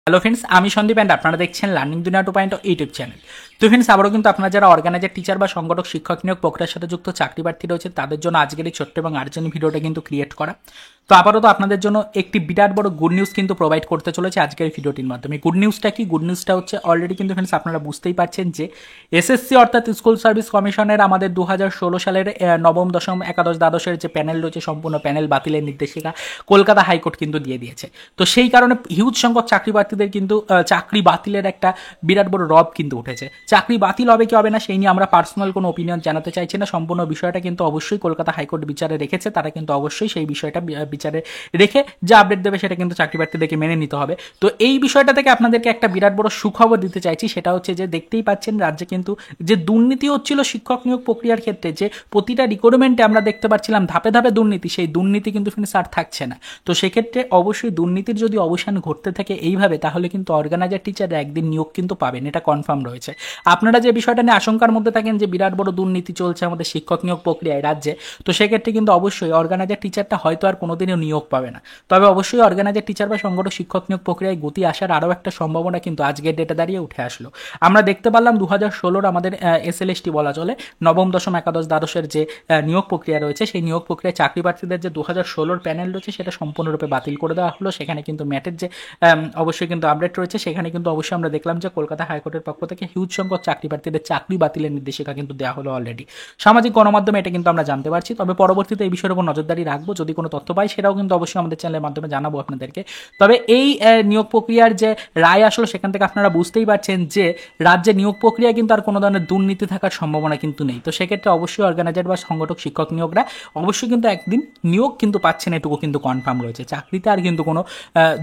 Hello friends, আমি Sandeep and আপনারা দেখছেন লার্নিং দুনিয়া 2.0 ইউটিউব চ্যানেল। তো ফ্রেন্ডস, আবারও কিন্তু আপনারা যারা অর্গানাইজার টিচার বা সংগঠক শিক্ষক নিয়োগ প্রক্রিয়ার সাথে যুক্ত চাকরি প্রার্থী রয়েছে তাদের জন্য আজকের এই ছোট্ট এবং আর্জেন্ট ভিডিওটা কিন্তু ক্রিয়েট করা। তো আপাতত আপনাদের জন্য একটি বিরাট বড় গুড নিউজ কিন্তু প্রোভাইড করতে চলেছে আজকের ভিডিওটির মাধ্যমে। গুড নিউজটা কি? গুড নিউজটা হচ্ছে অলরেডি কিন্তু ফ্রেন্ডস আপনারা বুঝতেই পারছেন যে এসএসসি অর্থাৎ স্কুল সার্ভিস কমিশনের আমাদের 2016 সালের নবম দশম একাদশ দ্বাদশের যে প্যানেল রয়েছে সম্পূর্ণ প্যানেল বাতিলের নির্দেশিকা কলকাতা হাইকোর্ট কিন্তু দিয়ে দিয়েছে। তো সেই কারণে হিউজ সংখ্যক চাকরি প্রার্থীদের কিন্তু চাকরি বাতিলের একটা বিরাট বড় রব কিন্তু উঠেছে। চাকরি বাতিল হবে কি হবে না সেই নিয়ে আমরা পার্সোনাল কোনো ওপিনিয়ন জানাতে চাইছি না। সম্পূর্ণ বিষয়টা কিন্তু অবশ্যই কলকাতা হাইকোর্ট বিচারে রেখেছে, তারা কিন্তু অবশ্যই সেই বিষয়টা বিচারে রেখে যা আপডেট দেবে সেটা কিন্তু চাকরি প্রার্থীদেরকে মেনে নিতে হবে। তো এই বিষয়টা থেকে আপনাদেরকে একটা বিরাট বড় সুখবর দিতে চাইছি, সেটা হচ্ছে যে দেখতেই পাচ্ছেন রাজ্যে কিন্তু যে দুর্নীতি হচ্ছিল শিক্ষক নিয়োগ প্রক্রিয়ার ক্ষেত্রে, যে প্রতিটা রিক্রুটমেন্টে আমরা দেখতে পাচ্ছিলাম ধাপে ধাপে দুর্নীতি, সেই দুর্নীতি কিন্তু আর থাকছে না। তো সেক্ষেত্রে অবশ্যই দুর্নীতির যদি অবসান ঘটতে থাকে এইভাবে, তাহলে কিন্তু অর্গানাইজার টিচাররা একদিন নিয়োগ কিন্তু পাবেন, এটা কনফার্ম রয়েছে। আপনারা যে বিষয়টা নিয়ে আশঙ্কার মধ্যে থাকেন যে বিরাট বড় দুর্নীতি চলছে আমাদের শিক্ষক নিয়োগ প্রক্রিয়ায় রাজ্যে, তো সেক্ষেত্রে কিন্তু অবশ্যই অর্গানাইজার টিচারটা হয়তো আর কোনোদিনও নিয়োগ পাবে না। তবে অবশ্যই অর্গানাইজার টিচার বা সংগঠক শিক্ষক নিয়োগ প্রক্রিয়ায় গতি আসার আরও একটা সম্ভাবনা কিন্তু আজকের ডেটে দাঁড়িয়ে উঠে আসলো। আমরা দেখতে পারলাম 2016 আমাদের এসএলএসটি বলা চলে নবম দশম একাদশ দ্বাদশের যে নিয়োগ প্রক্রিয়া রয়েছে, সেই নিয়োগ প্রক্রিয়ায় চাকরি প্রার্থীদের যে 2016 প্যানেল রয়েছে সেটা সম্পূর্ণরূপে বাতিল করে দেওয়া হলো। সেখানে কিন্তু ম্যাটের যে অবশ্যই কিন্তু আপডেট রয়েছে, সেখানে কিন্তু অবশ্যই আমরা দেখলাম যে কলকাতা হাইকোর্টের পক্ষ থেকে হিউজ সংখ্যক চাকরি প্রার্থীদের চাকরি বাতিলের নির্দেশিকা কিন্তু দেওয়া হলো অলরেডি। সামাজিক গণমাধ্যমে এটা কিন্তু আমরা জানতে পারছি। তবে পরবর্তীতে এই বিষয়ের উপর নজরদারি রাখবো, যদি কোনো তথ্য পাই সেটাও কিন্তু অবশ্যই আমাদের চ্যানেলের মাধ্যমে জানাবো আপনাদেরকে। তবে এই নিয়োগ প্রক্রিয়ার যে রায় আসলো সেখান থেকে আপনারা বুঝতেই পারছেন যে রাজ্যে নিয়োগ প্রক্রিয়া কিন্তু আর কোনো ধরনের দুর্নীতি থাকার সম্ভাবনা কিন্তু নেই। তো সেক্ষেত্রে অবশ্যই অর্গানাইজার বা সংগঠক শিক্ষক নিয়োগরা অবশ্যই কিন্তু একদিন নিয়োগ কিন্তু পাচ্ছেন, এটুকু কিন্তু কনফার্ম রয়েছে। চাকরিতে আর কিন্তু কোনো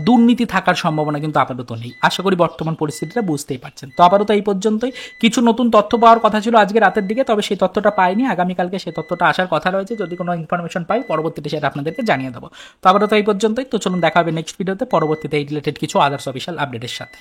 দুর্নীতি থাকার সম্ভাবনা কিন্তু আপাতত নেই। আশা করি বর্তমান পরিস্থিতিটা বুঝতেই পারছেন। তো আপাতত এই পর্যন্তই। কিছু নতুন তথ্য পাওয়ার কথা ছিল আজকে রাতের দিকে, তবে সেই তথ্যটা পাইনি। আগামীকালকে সেই তথ্যটা আসার কথা রয়েছে। যদি কোনো ইনফরমেশন পাই পরবর্তীতে সেটা আপনাদেরকে জানিয়ে দেবো। তো আপাতত এই পর্যন্তই। তো চলুন দেখা হবে নেক্সট ভিডিওতে পরবর্তীতে এই রিলেটেড কিছু আদার্স অফিসিয়াল আপডেটের সাথে।